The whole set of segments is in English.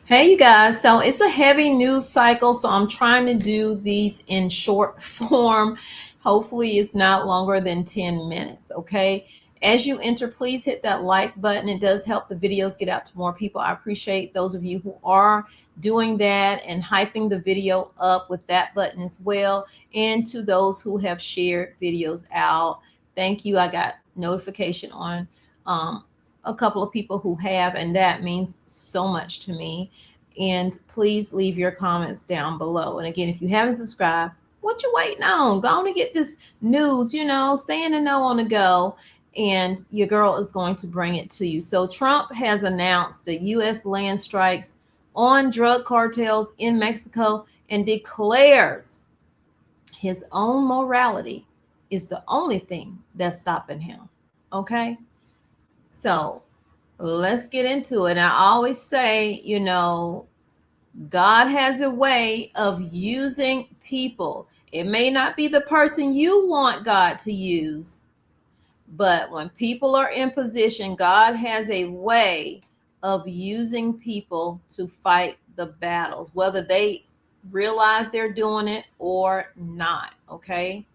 Hey, you guys. So it's a heavy news cycle. So I'm trying to do these in short form. Hopefully, it's not longer than 10 minutes. Okay. As you enter, please hit that like button. It does help the videos get out to more people. I appreciate those of you who are doing that and hyping the video up with that button as well. And to those who have shared videos out, thank you. I got notification on a couple of people who have, and that means so much to me. And please leave your comments down below. And again, if you haven't subscribed, what you waiting on? Go on and get this news, stay in the know on the go. And your girl is going to bring it to you. So Trump has announced the U.S. land strikes on drug cartels in Mexico and declares his own morality is the only thing that's stopping him. Okay. So let's get into it. I always say, God has a way of using people. It may not be the person you want God to use, but when people are in position, God has a way of using people to fight the battles, whether they realize they're doing it or not. Okay.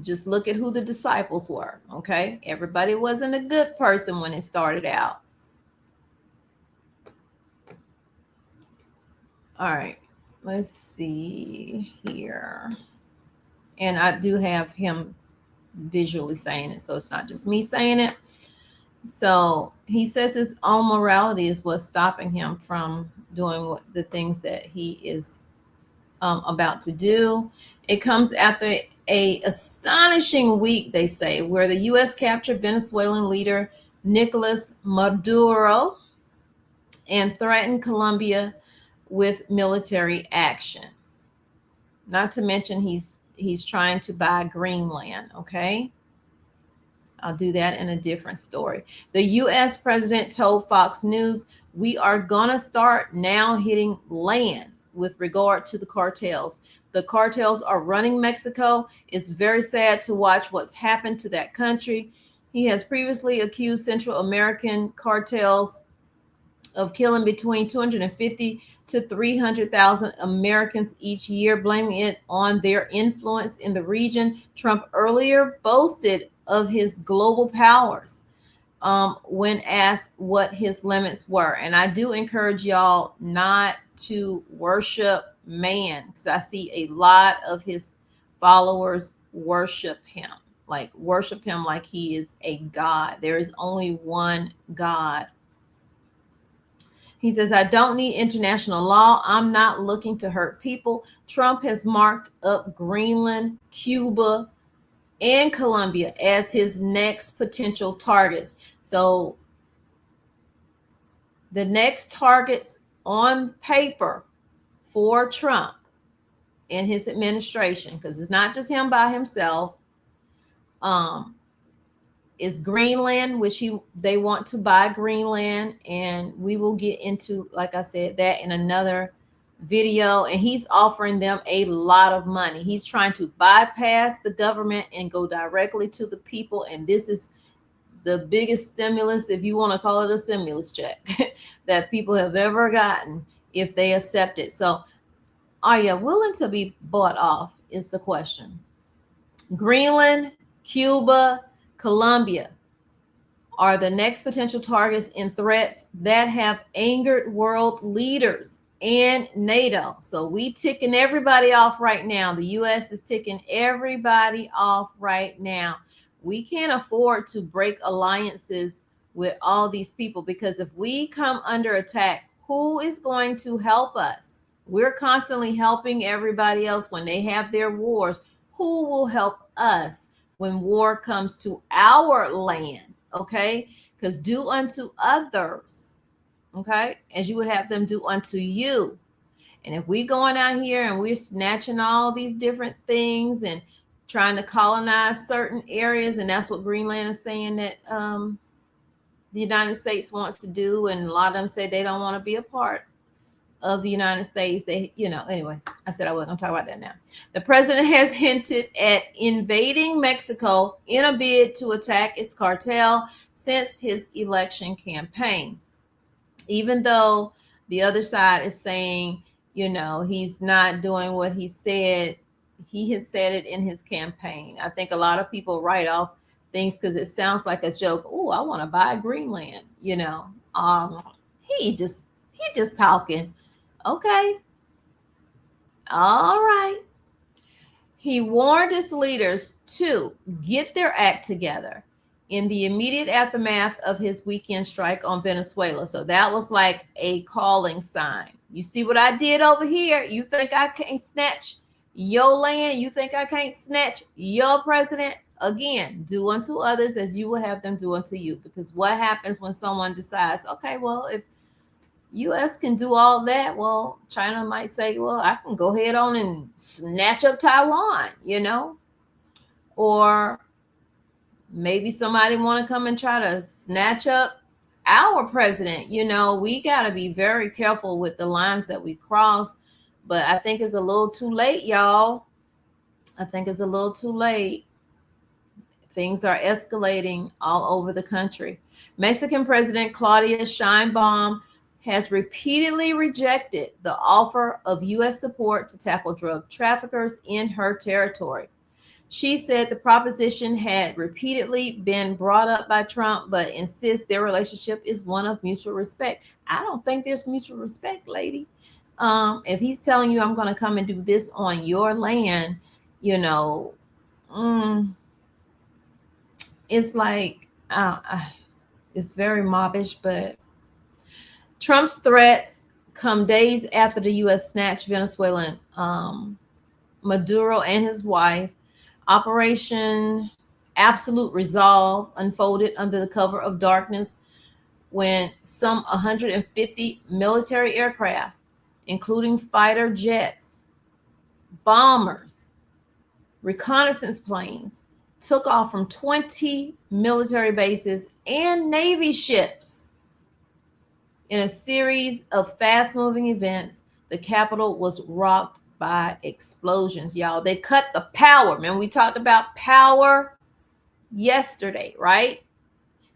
Just look at who the disciples were. Okay. Everybody wasn't a good person when it started out. All right, let's see here. And I do have him visually saying it, so it's not just me saying it. So he says his own morality is what's stopping him from doing the things that he is about to do. It comes after a astonishing week, they say, where the U.S. captured Venezuelan leader Nicolas Maduro and threatened Colombia with military action. Not to mention he's trying to buy Greenland. Okay. I'll do that in a different story. The U.S. president told Fox News, we are going to start now hitting land with regard to the cartels. The cartels are running Mexico. It's very sad to watch what's happened to that country. He has previously accused Central American cartels of killing between 250 to 300,000 Americans each year, blaming it on their influence in the region. Trump earlier boasted of his global powers when asked what his limits were. And I do encourage y'all not to worship man, because I see a lot of his followers worship him like he is a god. There is only one God. He says, I don't need international law. I'm not looking to hurt people. Trump has marked up Greenland, Cuba, and Colombia as his next potential targets. So the next targets on paper for Trump and his administration, because it's not just him by himself, is Greenland, which they want to buy Greenland, and we will get into, like I said, that in another video. And he's offering them a lot of money. He's trying to bypass the government and go directly to the people. And this is the biggest stimulus, if you want to call it a stimulus check, that people have ever gotten if they accept it. So are you willing to be bought off is the question. Greenland, Cuba, Colombia are the next potential targets and threats that have angered world leaders and NATO. So we ticking everybody off right now. The U.S. is ticking everybody off right now. We can't afford to break alliances with all these people, because if we come under attack, who is going to help us? We're constantly helping everybody else when they have their wars. Who will help us when war comes to our land? Okay, because do unto others, okay, as you would have them do unto you. And if we going out here and we're snatching all these different things and trying to colonize certain areas, and that's what Greenland is saying that the United States wants to do, and a lot of them say they don't want to be a part of the United States. They, anyway, I said I wasn't going to talk about that now. The president has hinted at invading Mexico in a bid to attack its cartel since his election campaign. even though the other side is saying, you know, he's not doing what he said. He has said it in his campaign. I think a lot of people write off things because it sounds like a joke. Oh, I want to buy Greenland. You know, he just talking. Okay, all right. He warned his leaders to get their act together in the immediate aftermath of his weekend strike on Venezuela. So that was like a calling sign. You see what I did over here? You think I can't snatch your land? You think I can't snatch your president? Again, do unto others as you will have them do unto you. Because what happens when someone decides, okay, well, if US can do all that, well, China might say, well, I can go ahead on and snatch up Taiwan, you know? Or maybe somebody want to come and try to snatch up our president. You know, we got to be very careful with the lines that we cross. But I think it's a little too late, y'all. I think it's a little too late. Things are escalating all over the country. Mexican President Claudia Sheinbaum has repeatedly rejected the offer of U.S. support to tackle drug traffickers in her territory. She said the proposition had repeatedly been brought up by Trump, but insists their relationship is one of mutual respect. I don't think there's mutual respect, lady. If he's telling you I'm going to come and do this on your land, you know, it's like, it's very mobbish, but Trump's threats come days after the U.S. snatched Venezuelan Maduro and his wife. Operation Absolute Resolve unfolded under the cover of darkness when some 150 military aircraft, including fighter jets, bombers, reconnaissance planes, took off from 20 military bases and Navy ships. In a series of fast-moving events, the capital was rocked by explosions, y'all. They cut the power. Man, we talked about power yesterday, right?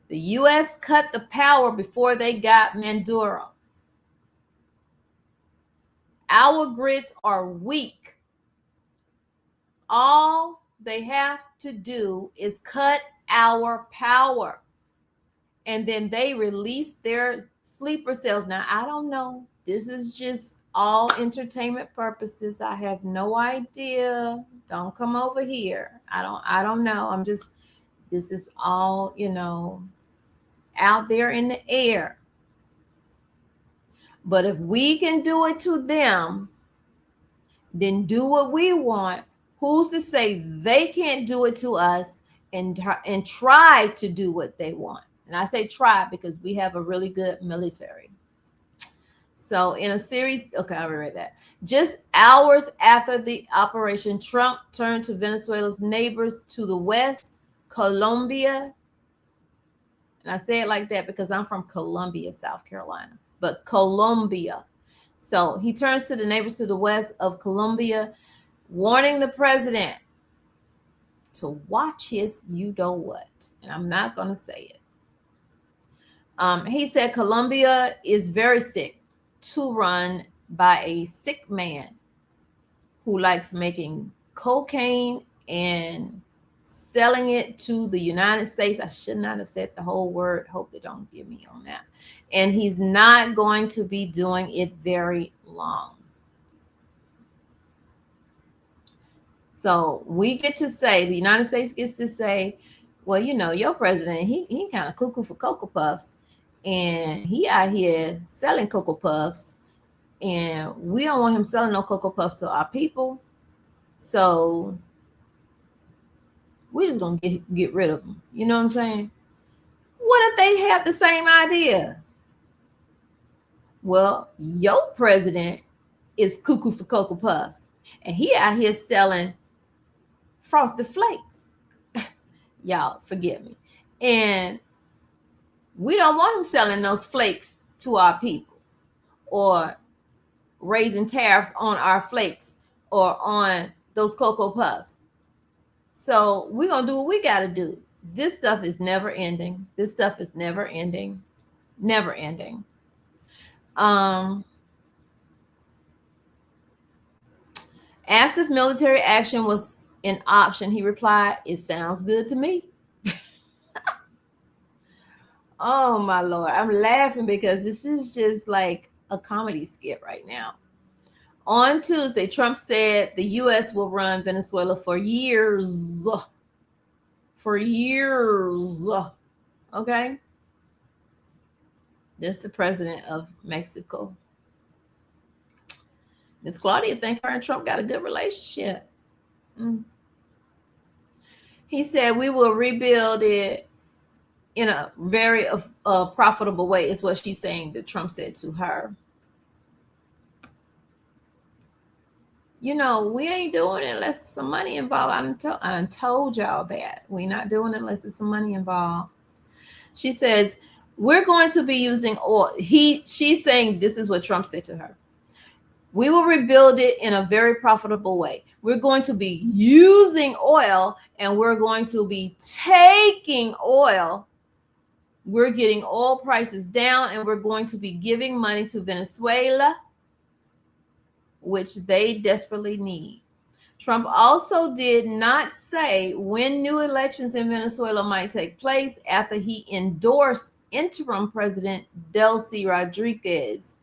The U.S. cut the power before they got Maduro. Our grids are weak. All they have to do is cut our power. And then they release their sleeper cells. Now, I don't know. This is just all entertainment purposes. I have no idea. Don't come over here. I don't know. This is all, you know, out there in the air. But if we can do it to them, then do what we want. Who's to say they can't do it to us and try to do what they want? And I say try because we have a really good military. So in a series, okay, I read that. Just hours after the operation, Trump turned to Venezuela's neighbors to the west, Colombia. And I say it like that because I'm from Columbia, South Carolina, but Colombia. So he turns to the neighbors to the west of Colombia, warning the president to watch his you-know-what. And I'm not going to say it. He said Colombia is very sick to run by a sick man who likes making cocaine and selling it to the United States. I should not have said the whole word. Hope they don't get me on that. And he's not going to be doing it very long. So we get to say, the United States gets to say, well, you know, your president, he kind of cuckoo for Cocoa Puffs. And he out here selling Cocoa Puffs. And we don't want him selling no Cocoa Puffs to our people. So we're just going to get rid of them. You know what I'm saying? What if they have the same idea? Well, your president is cuckoo for Cocoa Puffs. And he out here selling Frosted Flakes. Y'all, forgive me. And we don't want him selling those flakes to our people or raising tariffs on our flakes or on those Cocoa Puffs. So we're going to do what we got to do. This stuff is never ending. This stuff is never ending. Never ending. Asked if military action was an option, he replied, "It sounds good to me." Oh my Lord. I'm laughing because this is just like a comedy skit right now. On Tuesday, Trump said the U.S. will run Venezuela for years. For years. Okay? This is the president of Mexico. Miss Claudia think her and Trump got a good relationship. He said we will rebuild it in a very profitable way, is what she's saying that Trump said to her. You know, we ain't doing it unless there's some money involved. I done told y'all that. We're not doing it unless there's some money involved. She says, we're going to be using oil. She's saying this is what Trump said to her. We will rebuild it in a very profitable way. We're going to be using oil and we're going to be taking oil. We're getting oil prices down and we're going to be giving money to Venezuela, which they desperately need. Trump also did not say when new elections in Venezuela might take place after he endorsed interim President Delcy Rodriguez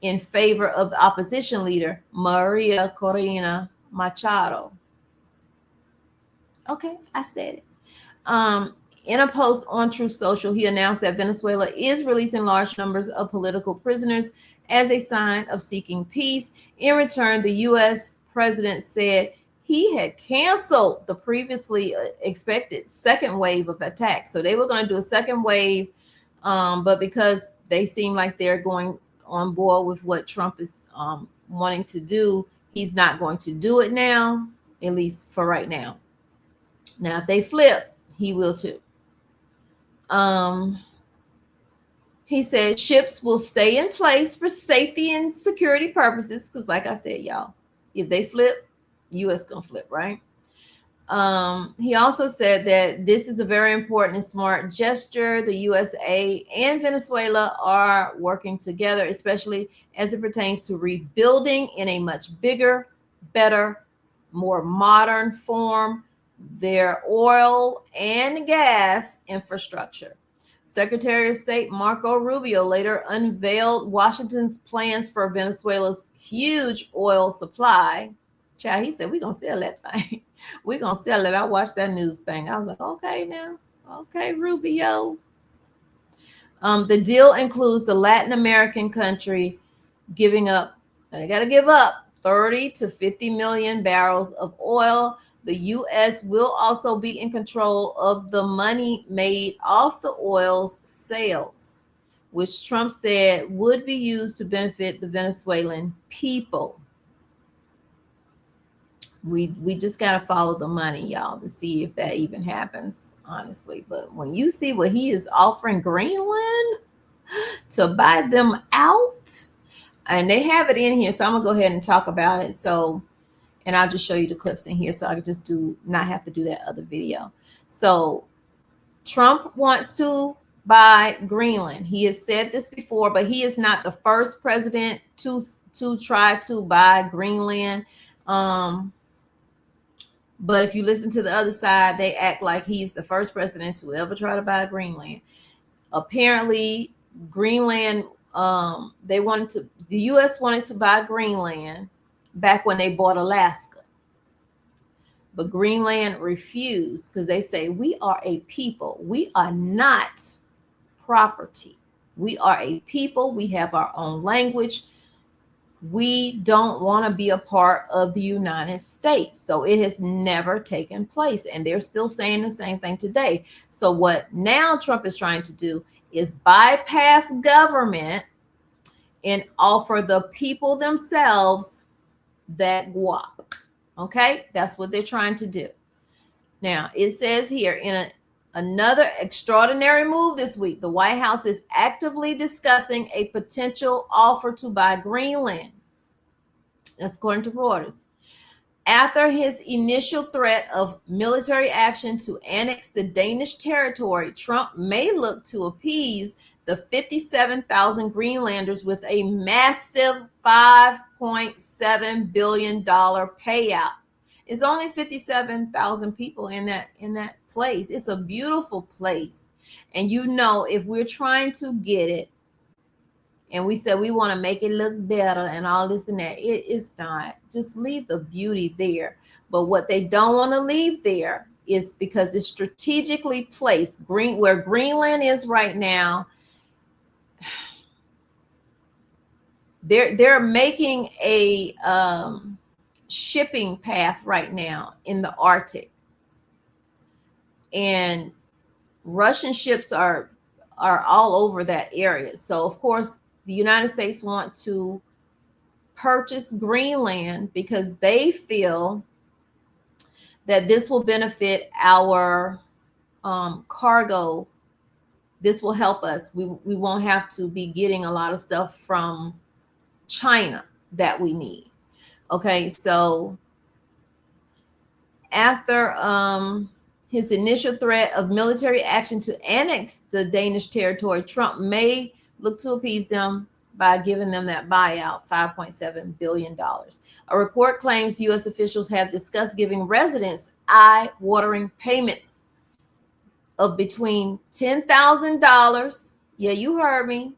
in favor of the opposition leader, Maria Corina Machado. Okay, I said it. In a post on Truth Social, he announced that Venezuela is releasing large numbers of political prisoners as a sign of seeking peace. In return, the U.S. president said he had canceled the previously expected second wave of attacks. So they were going to do a second wave, but because they seem like they're going on board with what Trump is wanting to do, he's not going to do it now, at least for right now. Now, if they flip, he will too. He said ships will stay in place for safety and security purposes. Because like I said, y'all, if they flip, U.S. gonna flip, right? He also said that this is a very important and smart gesture. The USA and Venezuela are working together, especially as it pertains to rebuilding in a much bigger, better, more modern form their oil and gas infrastructure. Secretary of State Marco Rubio later unveiled Washington's plans for Venezuela's huge oil supply. Child, he said, we're going to sell that thing. We're going to sell it. I watched that news thing. I was like, okay now. Okay, Rubio. The deal includes the Latin American country giving up, and they got to give up 30 to 50 million barrels of oil. The U.S. will also be in control of the money made off the oil's sales, which Trump said would be used to benefit the Venezuelan people. We just got to follow the money, y'all, to see if that even happens, honestly. But when you see what he is offering Greenland to buy them out, and they have it in here, so I'm going to go ahead and talk about it. So, and I'll just show you the clips in here so I can just not have to do that other video. So Trump wants to buy Greenland. He has said this before, but he is not the first president to try to buy Greenland. But if you listen to the other side, they act like he's the first president to ever try to buy Greenland. Apparently, Greenland, the U.S. wanted to buy Greenland back when they bought Alaska. But Greenland refused because they say, we are a people. We are not property. We are a people. We have our own language. We don't want to be a part of the United States. So it has never taken place. And they're still saying the same thing today. So what now Trump is trying to do is bypass government and offer the people themselves that guap. Okay, that's what they're trying to do. Now, it says here in another extraordinary move this week, the White House is actively discussing a potential offer to buy Greenland. That's according to Reuters. After his initial threat of military action to annex the Danish territory, Trump may look to appease the 57,000 Greenlanders with a massive $5.7 billion payout. It's only 57,000 people in that place. It's a beautiful place. And you know, if we're trying to get it, and we said we want to make it look better and all this and that, it is not. Just leave the beauty there. But what they don't want to leave there is because it's strategically placed. Where Greenland is right now, they're making a shipping path right now in the Arctic, and Russian ships are all over that area. So of course the United States want to purchase Greenland because they feel that this will benefit our cargo. This will help us. We won't have to be getting a lot of stuff from China that we need. Okay, so after his initial threat of military action to annex the Danish territory, Trump may look to appease them by giving them that buyout, $5.7 billion. A report claims U.S. officials have discussed giving residents eye-watering payments of between $10,000. Yeah, you heard me.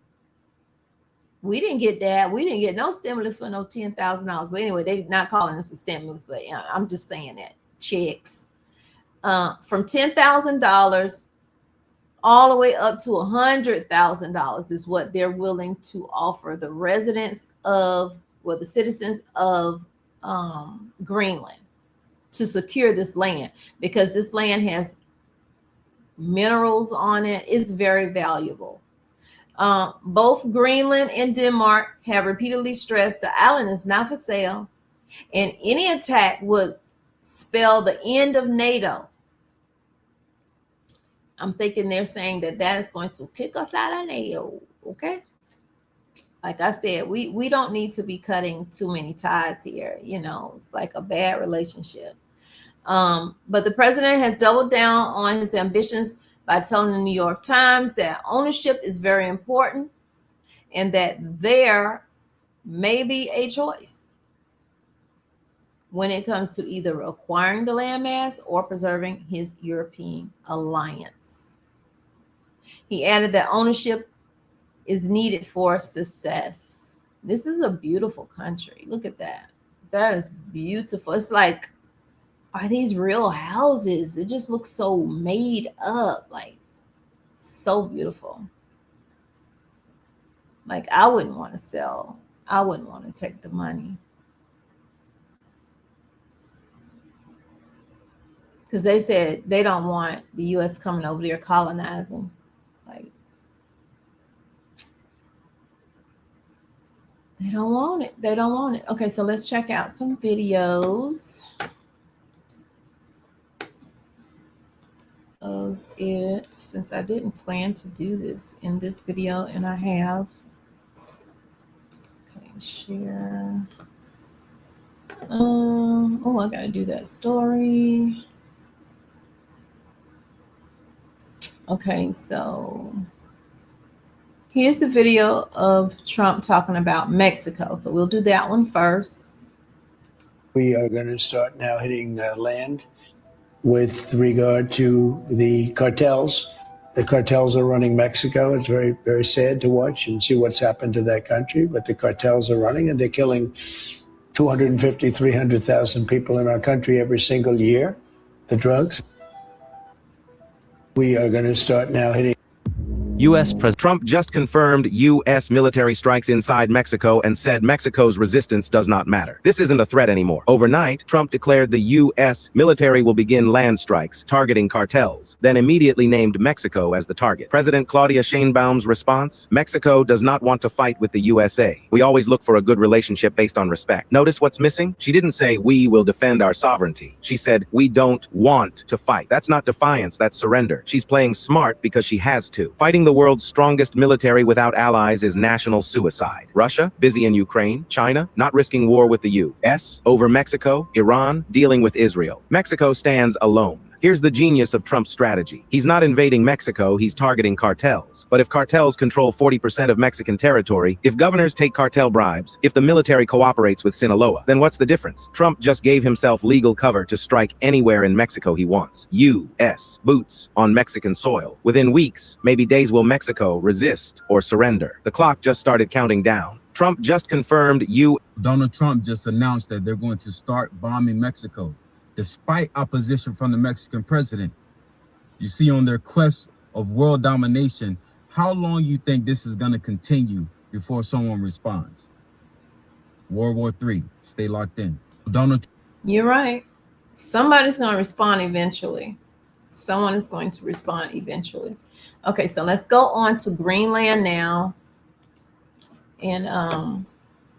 We didn't get that. We didn't get no stimulus for no $10,000. But anyway, they're not calling this a stimulus, but I'm just saying that. Checks. From $10,000 all the way up to $100,000 is what they're willing to offer the residents of, well, the citizens of Greenland to secure this land, because this land has minerals on it. It's very valuable. Both Greenland and Denmark have repeatedly stressed the island is not for sale, and any attack would spell the end of NATO. I'm thinking they're saying that is going to kick us out of NATO. Okay. Like I said, we don't need to be cutting too many ties here. You know, it's like a bad relationship. But the president has doubled down on his ambitions by telling the New York Times that ownership is very important and that there may be a choice when it comes to either acquiring the landmass or preserving his European alliance. He added that ownership is needed for success. This is a beautiful country. Look at that. That is beautiful. It's like, are these real houses? It just looks so made up, like so beautiful. Like I wouldn't want to sell. I wouldn't want to take the money. Because they said they don't want the U.S. coming over there colonizing. Like, they don't want it. They don't want it. Okay, so let's check out some videos of it, since I didn't plan to do this in this video, and I have. Okay, share. Oh, I gotta do that story. Okay, so here's the video of Trump talking about Mexico. So we'll do that one first. We are going to start now hitting the land with regard to the cartels. The cartels are running Mexico. It's very, very sad to watch and see what's happened to that country, but the cartels are running and they're killing 250, 300,000 people in our country every single year. The drugs. We are going to start now hitting. U.S. President Trump just confirmed U.S. military strikes inside Mexico and said Mexico's resistance does not matter. This isn't a threat anymore. Overnight, Trump declared the U.S. military will begin land strikes targeting cartels, then immediately named Mexico as the target. President Claudia Sheinbaum's response: Mexico does not want to fight with the USA. We always look for a good relationship based on respect. Notice what's missing? She didn't say we will defend our sovereignty. She said we don't want to fight. That's not defiance, that's surrender. She's playing smart because she has to. Fighting the world's strongest military without allies is national suicide. Russia, busy in Ukraine. China, not risking war with the U.S. over Mexico. Iran, dealing with Israel. Mexico stands alone. Here's the genius of Trump's strategy. He's not invading Mexico, he's targeting cartels. But if cartels control 40% of Mexican territory, if governors take cartel bribes, if the military cooperates with Sinaloa, then what's the difference? Trump just gave himself legal cover to strike anywhere in Mexico he wants. U.S. boots on Mexican soil. Within weeks, maybe days, will Mexico resist or surrender? The clock just started counting down. Trump just confirmed Donald Trump just announced that they're going to start bombing Mexico, despite opposition from the Mexican president. You see, on their quest of world domination, how long you think this is going to continue before someone responds? World War III, stay locked in. You're right. Somebody's going to respond eventually. Someone is going to respond eventually. Okay, so let's go on to Greenland now. And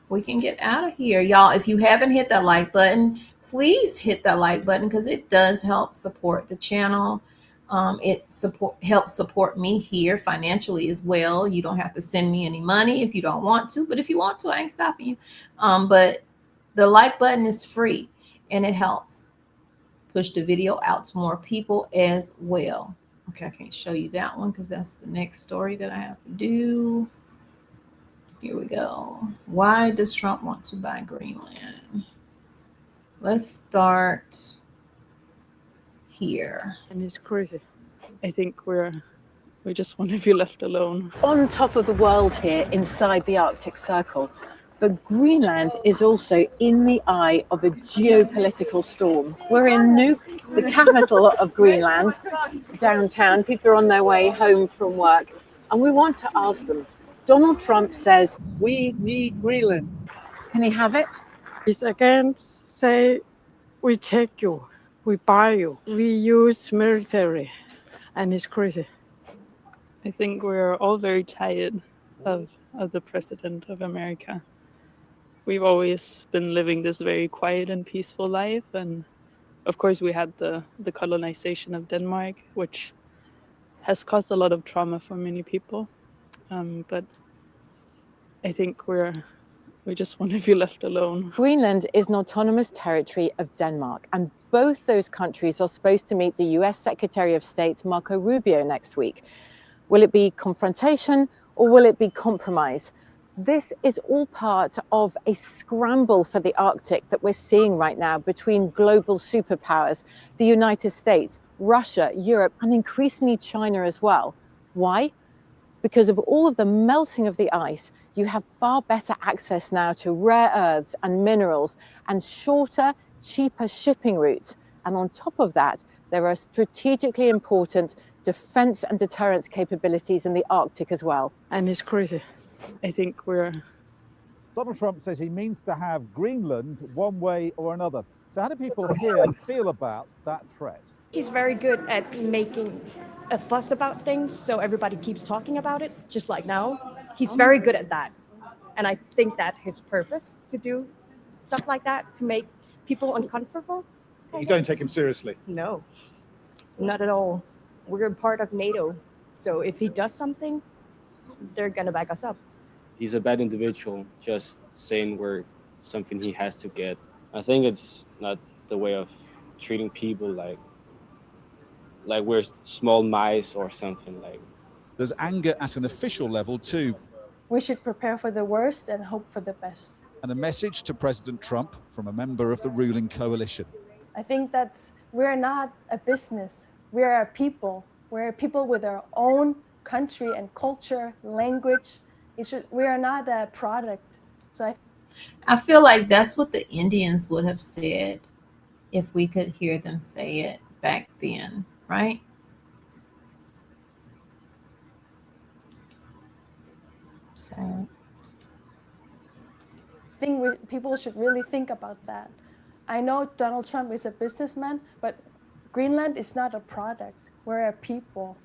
we can get out of here. Y'all, if you haven't hit that like button, please hit that like button because it does help support the channel. It helps support me here financially as well. You don't have to send me any money if you don't want to, but if you want to, I ain't stopping you. But the like button is free and it helps push the video out to more people as well. Okay, I can't show you that one because that's the next story that I have to do. Here we go. Why does Trump want to buy Greenland? Let's start here. And it's crazy. I think we just want to be left alone. On top of the world here, inside the Arctic Circle, but Greenland is also in the eye of a geopolitical storm. We're in Nuuk, the capital of Greenland, downtown. People are on their way home from work, and we want to ask them. Donald Trump says, We need Greenland. can he have it? He's again say, we take you, we buy you, we use military, and it's crazy. I think we're all very tired of the president of America. We've always been living this very quiet and peaceful life, and of course we had the colonization of Denmark, which has caused a lot of trauma for many people. But I think we just want to be left alone. Greenland is an autonomous territory of Denmark, and both those countries are supposed to meet the US Secretary of State Marco Rubio next week. Will it be confrontation or will it be compromise? This is all part of a scramble for the Arctic that we're seeing right now between global superpowers, the United States, Russia, Europe, and increasingly China as well. Why? Because of all of the melting of the ice, you have far better access now to rare earths and minerals and shorter, cheaper shipping routes. And on top of that, there are strategically important defense and deterrence capabilities in the Arctic as well. And it's crazy. I think Donald Trump says he means to have Greenland one way or another. So how do people here feel about that threat? He's very good at making a fuss about things, so everybody keeps talking about it, just like now. He's very good at that. And I think that's his purpose, to do stuff like that, to make people uncomfortable. You don't take him seriously? No, not at all. We're a part of NATO, so if he does something, they're gonna back us up. He's a bad individual, just saying we're something he has to get. I think it's not the way of treating people like we're small mice or something. Like there's anger at an official level too. We should prepare for the worst and hope for the best. And a message to President Trump from a member of the ruling coalition. I think we're not a business. We're a people. We're a people with our own country and culture, language. We are not a product. So I feel like that's what the Indians would have said if we could hear them say it back then, right? So I think people should really think about that. I know Donald Trump is a businessman, but Greenland is not a product. We're a people,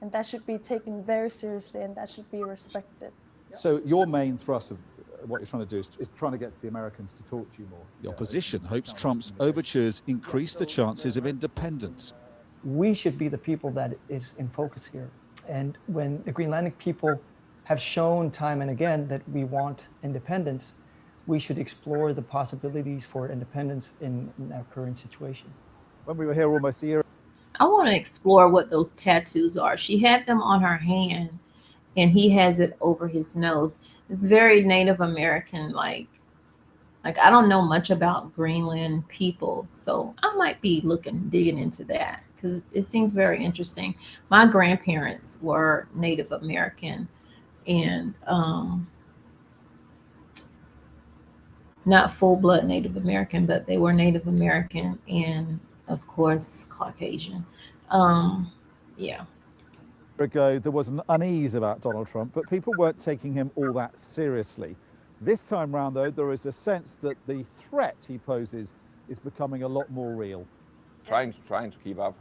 and that should be taken very seriously, and that should be respected. So your main thrust of what you're trying to do is trying to get to the Americans to talk to you more. The opposition hopes Trump's overtures increase the chances of independence. We should be the people that is in focus here. And when the Greenlandic people have shown time and again that we want independence, we should explore the possibilities for independence in our current situation. When we were here almost a year, I want to explore what those tattoos are. She had them on her hand, and he has it over his nose. It's very Native American, like I don't know much about Greenland people, so I might be digging into that because it seems very interesting. My grandparents were Native American, and not full-blood Native American, but they were Native American and, of course, Caucasian. Yeah. Ago, there was an unease about Donald Trump, but people weren't taking him all that seriously. This time round, though, there is a sense that the threat he poses is becoming a lot more real. Trying to keep up.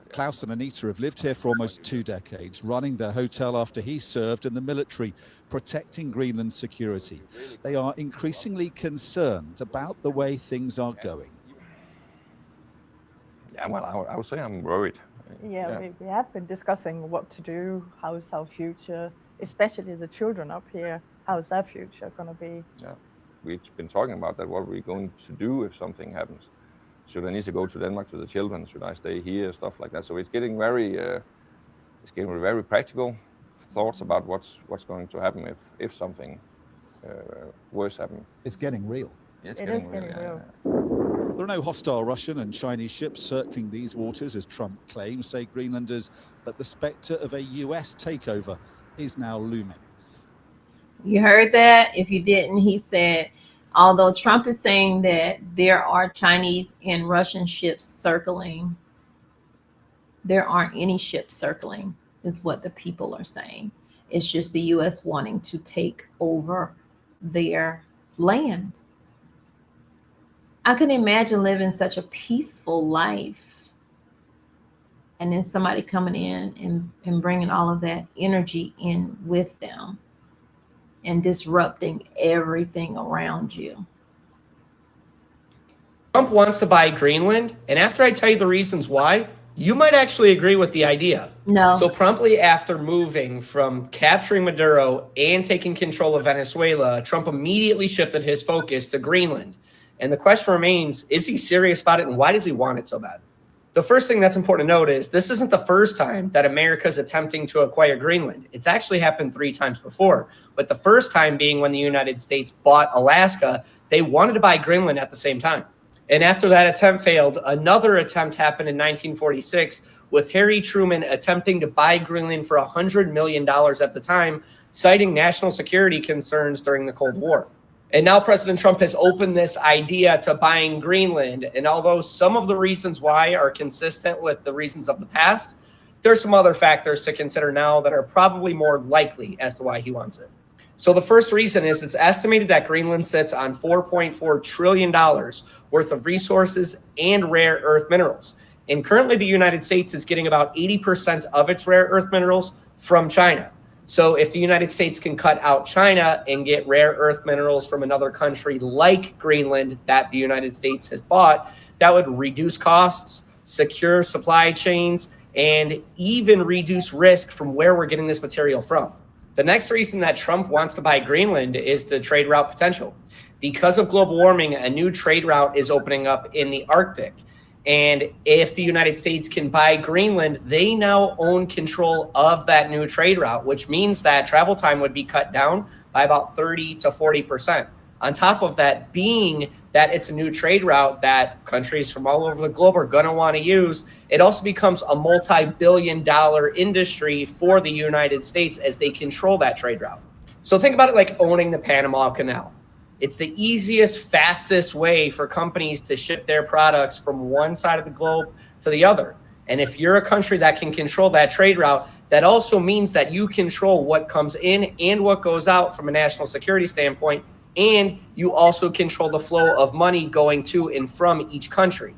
Klaus and Anita have lived here for almost 2 decades, running their hotel after he served in the military, protecting Greenland's security. They are increasingly concerned about the way things are going. Yeah, well, I would say I'm worried. Yeah, we have been discussing what to do, how's our future, especially the children up here, how's their future going to be? Yeah, we've been talking about that, what we're going to do if something happens. Should I need to go to Denmark to the children? Should I stay here? Stuff like that. So it's getting very practical thoughts about what's going to happen if something worse happens. It's getting real. Yeah, it is getting real. There are no hostile Russian and Chinese ships circling these waters, as Trump claims, say Greenlanders, but the spectre of a US takeover is now looming. You heard that? If you didn't, he said, although Trump is saying that there are Chinese and Russian ships circling, there aren't any ships circling, is what the people are saying. It's just the US wanting to take over their land. I can imagine living such a peaceful life and then somebody coming in and bringing all of that energy in with them and disrupting everything around you. Trump wants to buy Greenland, and after I tell you the reasons why, you might actually agree with the idea. No. So promptly after moving from capturing Maduro and taking control of Venezuela, Trump immediately shifted his focus to Greenland. And the question remains, is he serious about it, and why does he want it so bad? The first thing that's important to note is this isn't the first time that America is attempting to acquire Greenland. It's actually happened 3 times before. But the first time being when the United States bought Alaska, they wanted to buy Greenland at the same time. And after that attempt failed, another attempt happened in 1946 with Harry Truman attempting to buy Greenland for $100 million at the time, citing national security concerns during the Cold War. And now President Trump has opened this idea to buying Greenland. And although some of the reasons why are consistent with the reasons of the past, there are some other factors to consider now that are probably more likely as to why he wants it. So the first reason is it's estimated that Greenland sits on $4.4 trillion worth of resources and rare earth minerals. And currently the United States is getting about 80% of its rare earth minerals from China. So if the United States can cut out China and get rare earth minerals from another country like Greenland that the United States has bought, that would reduce costs, secure supply chains, and even reduce risk from where we're getting this material from. The next reason that Trump wants to buy Greenland is the trade route potential. Because of global warming, a new trade route is opening up in the Arctic. And if the United States can buy Greenland, they now own control of that new trade route, which means that travel time would be cut down by about 30 to 40%. On top of that, being that it's a new trade route that countries from all over the globe are going to want to use, it also becomes a multi-billion-dollar industry for the United States as they control that trade route. So think about it like owning the Panama Canal. It's the easiest, fastest way for companies to ship their products from one side of the globe to the other. And if you're a country that can control that trade route, that also means that you control what comes in and what goes out from a national security standpoint. And you also control the flow of money going to and from each country.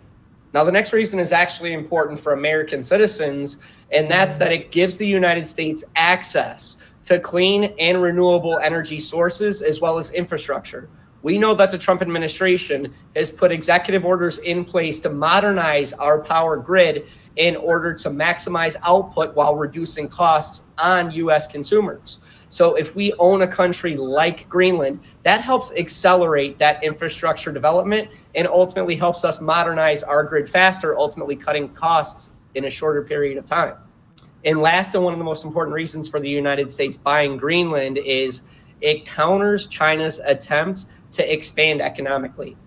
Now, the next reason is actually important for American citizens, and that's that it gives the United States access to clean and renewable energy sources as well as infrastructure. We know that the Trump administration has put executive orders in place to modernize our power grid in order to maximize output while reducing costs on U.S. consumers. So if we own a country like Greenland, that helps accelerate that infrastructure development and ultimately helps us modernize our grid faster, ultimately cutting costs in a shorter period of time. And last, and one of the most important reasons for the United States buying Greenland is it counters China's attempt to expand economically.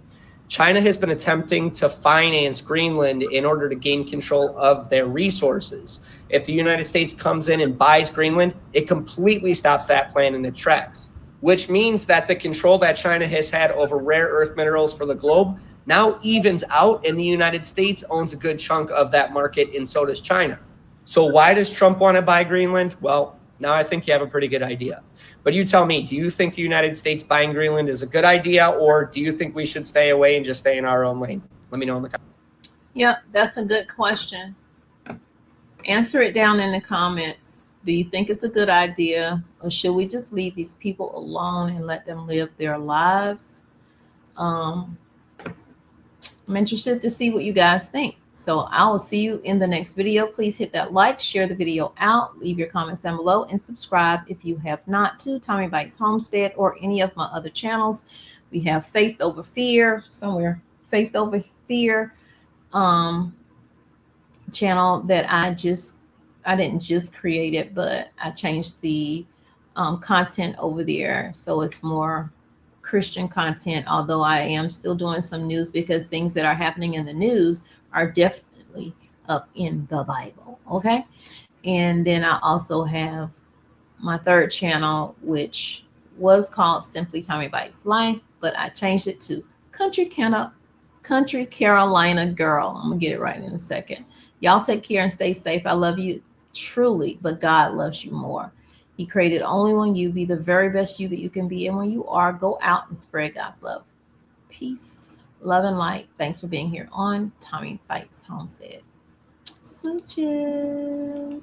China has been attempting to finance Greenland in order to gain control of their resources. If the United States comes in and buys Greenland, it completely stops that plan in its tracks, which means that the control that China has had over rare earth minerals for the globe now evens out, and the United States owns a good chunk of that market, and so does China. So why does Trump want to buy Greenland? Well, now I think you have a pretty good idea. But you tell me, do you think the United States buying Greenland is a good idea, or do you think we should stay away and just stay in our own lane? Let me know in the comments. Yep, that's a good question. Answer it down in the comments. Do you think it's a good idea, or should we just leave these people alone and let them live their lives? I'm interested to see what you guys think. So I will see you in the next video. Please hit that like, share the video out, leave your comments down below, and subscribe if you have not to Tommy Bites Homestead or any of my other channels. We have Faith Over Fear somewhere. Faith Over Fear channel that I didn't just create it, but I changed the content over there, so it's more Christian content, although I am still doing some news because things that are happening in the news are definitely up in the Bible. Okay. And then I also have my third channel, which was called Simply Tommy Bites Life, but I changed it to Country Carolina Girl. I'm gonna get it right in a second. Y'all take care and stay safe. I love you truly, but God loves you more. He created only one you. Be the very best you that you can be. And when you are, go out and spread God's love. Peace, love, and light. Thanks for being here on Tommy Bites Homestead. Smooches.